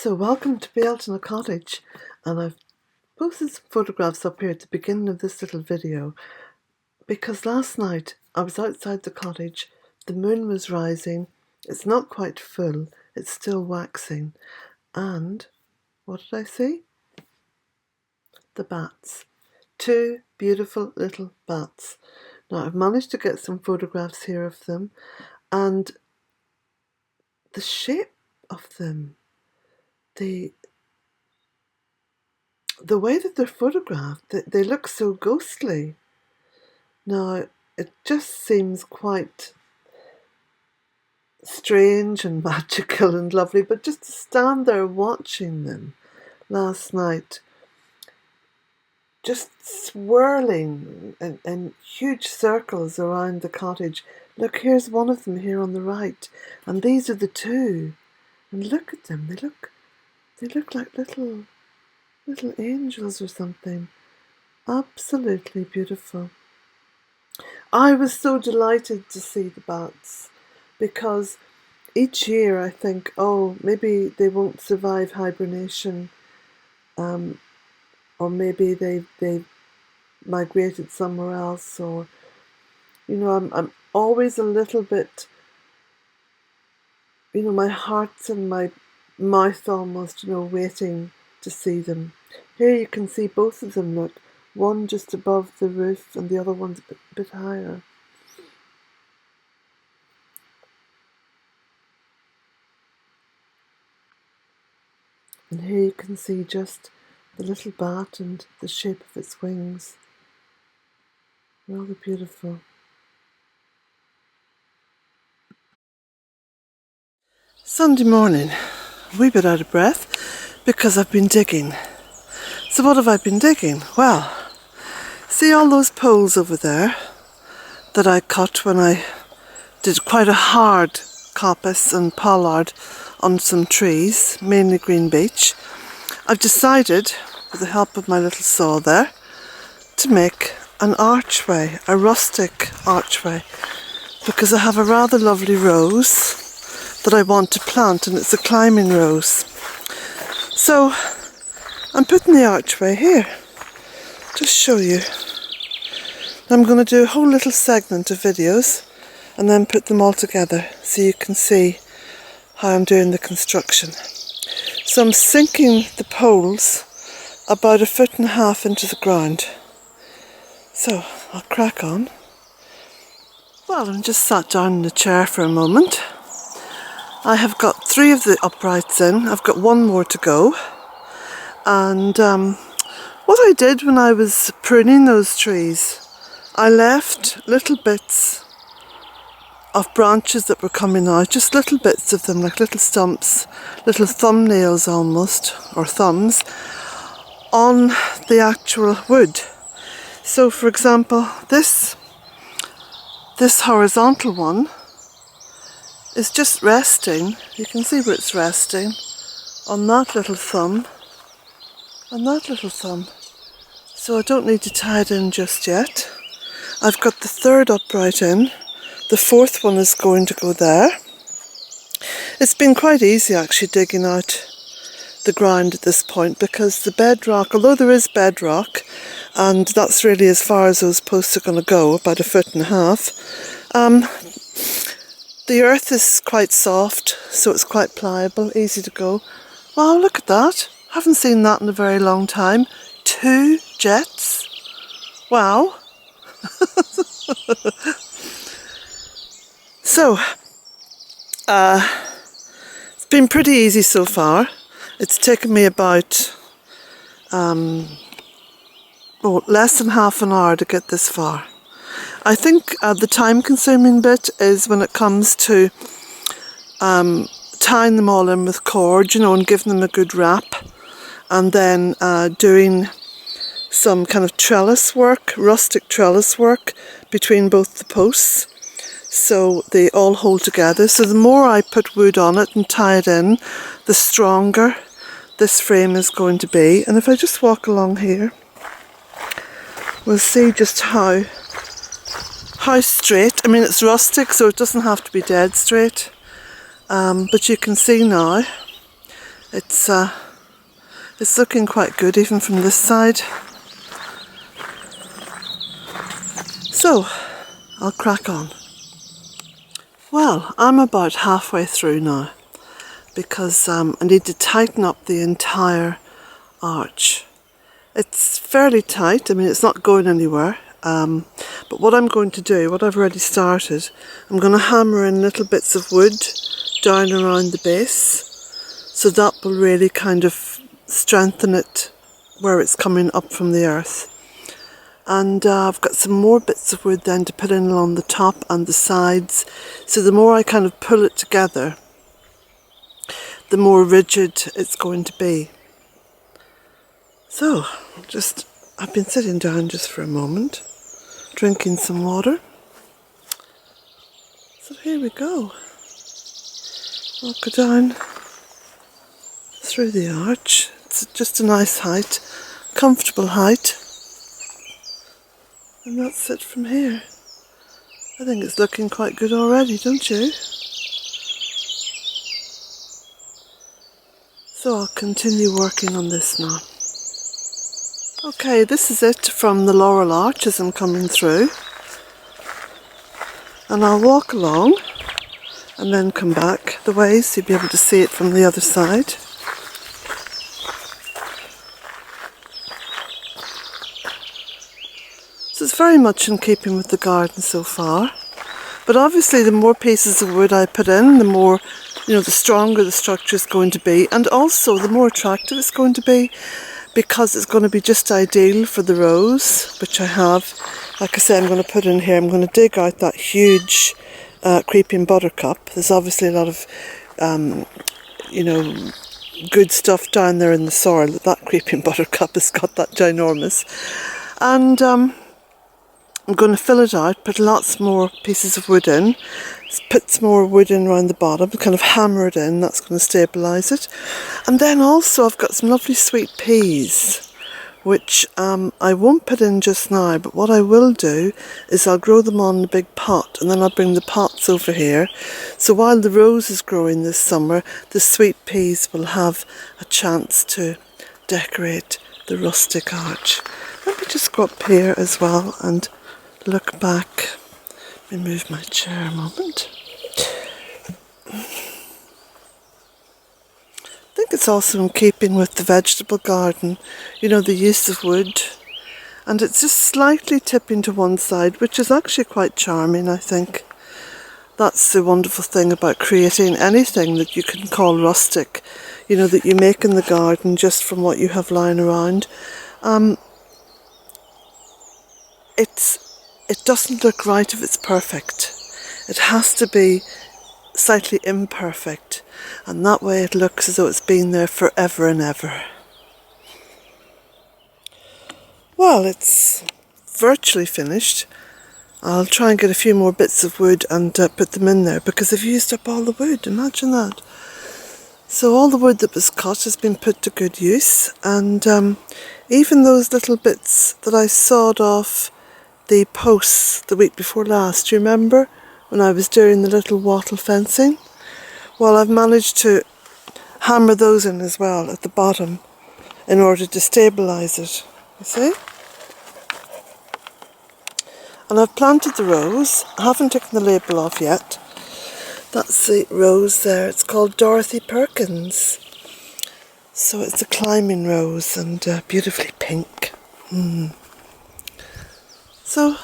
So welcome to Bealtaine Cottage, and I've posted some photographs up here at the beginning of this little video because last night I was outside the cottage, the moon was rising, it's not quite full, it's still waxing, and what did I see? The bats. Two beautiful little bats. Now I've managed to get some photographs here of them, and the shape of them, the way that they're photographed, they look so ghostly. Now, it just seems quite strange and magical and lovely, but just to stand there watching them last night, just swirling in huge circles around the cottage. Look, here's one of them here on the right, and these are the two. And look at them, they look like little angels or something. Absolutely beautiful. I was so delighted to see the bats because each year I think, oh, maybe they won't survive hibernation, or maybe they've migrated somewhere else, or I'm always a little bit, my heart's in my mouth almost, waiting to see them. Here you can see both of them, look, one just above the roof and the other one's a bit higher. And here you can see just the little bat and the shape of its wings. Rather beautiful. Sunday morning, a wee bit out of breath because I've been digging. So what have I been digging? Well, see all those poles over there that I cut when I did quite a hard coppice and pollard on some trees, mainly green beech. I've decided, with the help of my little saw there, to make an archway, a rustic archway, because I have a rather lovely rose that I want to plant, and it's a climbing rose. So I'm putting the archway here, just show you. I'm going to do a whole little segment of videos and then put them all together so you can see how I'm doing the construction. So I'm sinking the poles about 1.5 feet into the ground. So I'll crack on. Well, I'm just sat down in the chair for a moment. I have got 3 of the uprights in. I've got 1 more to go. And what I did when I was pruning those trees, I left little bits of branches that were coming out, just little bits of them, like little stumps, little thumbnails almost, or thumbs, on the actual wood. So for example, this horizontal one is just resting, you can see where it's resting, on that little thumb and that little thumb. So I don't need to tie it in just yet. I've got the 3rd upright in, the 4th one is going to go there. It's been quite easy actually digging out the ground at this point because the bedrock, although there is bedrock, and that's really as far as those posts are going to go, about 1.5 feet, the earth is quite soft, so it's quite pliable, easy to go. Wow, look at that. Haven't seen that in a very long time. 2 jets. Wow. So, it's been pretty easy so far. It's taken me about less than half an hour to get this far. I think the time-consuming bit is when it comes to tying them all in with cord, and giving them a good wrap, and then doing some kind of trellis work, rustic trellis work between both the posts, so they all hold together. So the more I put wood on it and tie it in, the stronger this frame is going to be. And if I just walk along here, we'll see just how straight. I mean, it's rustic, so it doesn't have to be dead straight, but you can see now It's looking quite good even from this side. So, I'll crack on. Well, I'm about halfway through now because I need to tighten up the entire arch. It's fairly tight, I mean it's not going anywhere, but what I'm going to do, what I've already started, I'm going to hammer in little bits of wood down around the base, so that will really kind of strengthen it where it's coming up from the earth. And I've got some more bits of wood then to put in along the top and the sides, so the more I kind of pull it together, the more rigid it's going to be. So, I've been sitting down just for a moment, drinking some water. So here we go. I'll go down through the arch. It's just a nice height, comfortable height. And that's it from here. I think it's looking quite good already, don't you? So I'll continue working on this now. Okay, this is it from the laurel arch as I'm coming through. And I'll walk along and then come back the way so you'll be able to see it from the other side. So it's very much in keeping with the garden so far. But obviously the more pieces of wood I put in, the more, the stronger the structure is going to be, and also the more attractive it's going to be, because it's going to be just ideal for the rose, which I have. Like I say, I'm going to put in here, I'm going to dig out that huge creeping buttercup. There's obviously a lot of, good stuff down there in the soil. That creeping buttercup has got that ginormous. And I'm going to fill it out, put lots more pieces of wood in, put some more wood in around the bottom, kind of hammer it in, that's going to stabilise it. And then also I've got some lovely sweet peas, which I won't put in just now, but what I will do is I'll grow them on a big pot, and then I'll bring the pots over here. So while the rose is growing this summer, the sweet peas will have a chance to decorate the rustic arch. Let me just go up here as well and look back. Let me move my chair a moment. I think it's also in keeping with the vegetable garden, the use of wood. And it's just slightly tipping to one side, which is actually quite charming, I think. That's the wonderful thing about creating anything that you can call rustic, that you make in the garden just from what you have lying around. It doesn't look right if it's perfect. It has to be slightly imperfect, and that way it looks as though it's been there forever and ever. Well, it's virtually finished. I'll try and get a few more bits of wood and put them in there, because I've used up all the wood, imagine that. So all the wood that was cut has been put to good use, and even those little bits that I sawed off the posts the week before last, do you remember when I was doing the little wattle fencing? Well, I've managed to hammer those in as well at the bottom in order to stabilise it, you see? And I've planted the rose. I haven't taken the label off yet. That's the rose there. It's called Dorothy Perkins. So it's a climbing rose and beautifully pink. So,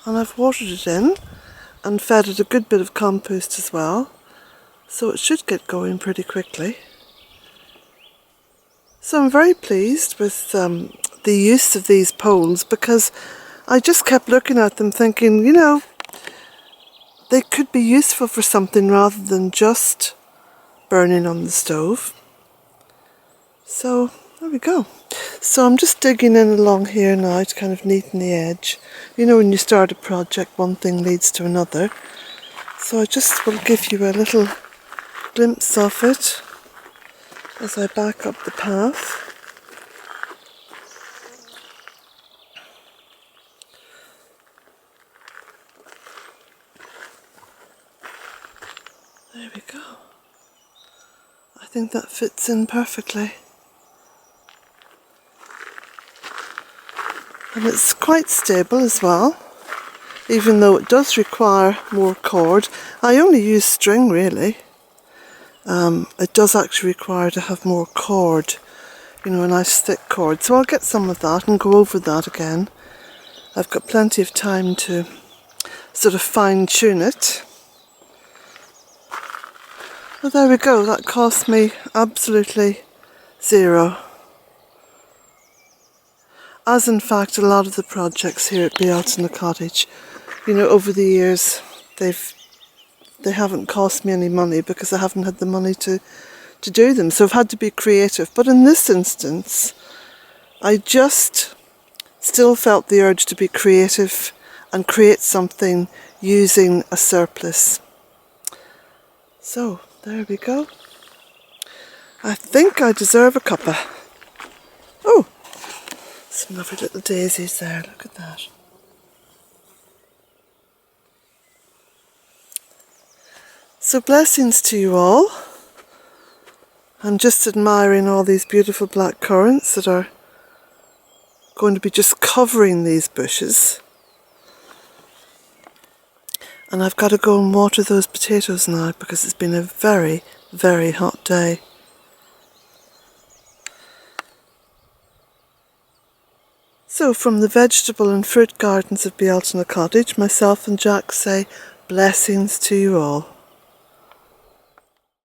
and I've watered it in and fed it a good bit of compost as well. So it should get going pretty quickly. So I'm very pleased with the use of these poles, because I just kept looking at them thinking, they could be useful for something rather than just burning on the stove. So there we go. So I'm just digging in along here now to kind of neaten the edge. When you start a project, one thing leads to another. So I just will give you a little glimpse of it as I back up the path. There we go. I think that fits in perfectly. And it's quite stable as well, even though it does require more cord. I only use string really. It does actually require to have more cord, you know, a nice thick cord. So I'll get some of that and go over that again. I've got plenty of time to sort of fine tune it. Well, there we go, that cost me absolutely zero. As in fact a lot of the projects here at Bealtaine Cottage, you know, over the years they haven't cost me any money because I haven't had the money to do them. So I've had to be creative. But in this instance, I just still felt the urge to be creative and create something using a surplus. So there we go. I think I deserve a cuppa. Oh, some lovely little daisies there, look at that. So blessings to you all. I'm just admiring all these beautiful black currants that are going to be just covering these bushes. And I've got to go and water those potatoes now because it's been a very, very hot day. So from the vegetable and fruit gardens of Bealtaine Cottage, myself and Jack say blessings to you all.